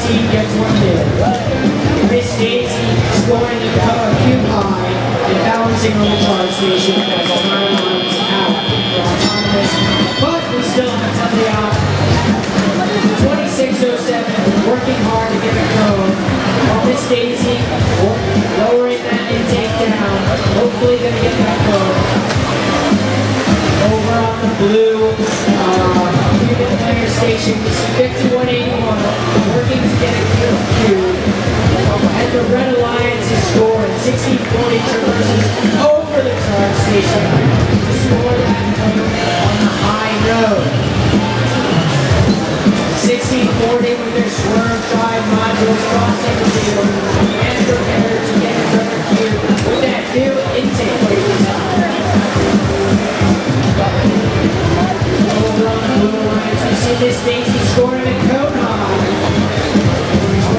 seed gets one mid. Miss Daisy scoring the cube high and balancing on the charge station as the time runs out for autonomous. But we still have something out. 2607, working hard to get it going. While Miss Daisy lowering that intake down, hopefully going to get that going. Over on the blue unit player station, we see 5181 working to get a cube. And the Red Alliance is scoring 1640 traverses over the charge station to score that point on the high road. 1640 with their swerve drive modules crossing the field and prepared to get another cube with that new intake plate design. Over on the blue lines, we see Miss Daisy scoring a cone high.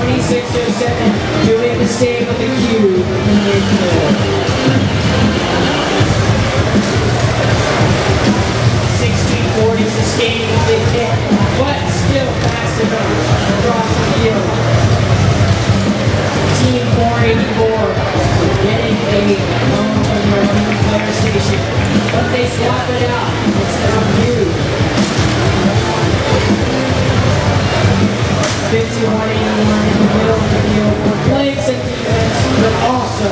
2607 doing the same with the cube in midfield. 1640 sustaining the big hit, but still fast enough across the field. Team 484 getting a home from their team player station, but they swap it out. It's now cube. 5181 in the middle of the field. We're playing some defense, but also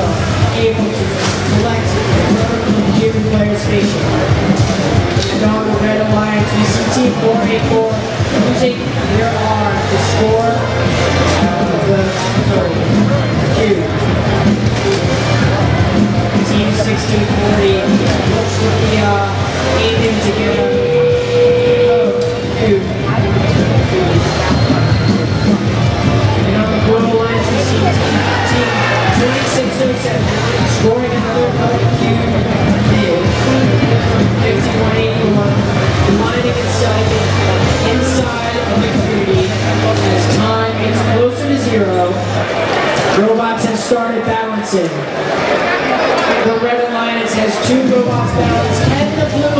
able to collect from the cube player station. And on the Red Alliance, we see Team 484 using their arm to score the cube. Team 1640 looks to be aiming to get a cube. And on the blue alliance, we see Team 2607 scoring another cube mid. 5181 lining itself inside of the community as time gets closer to zero. Robots have started balancing. The Red Alliance has 2 robots balanced. Can the blue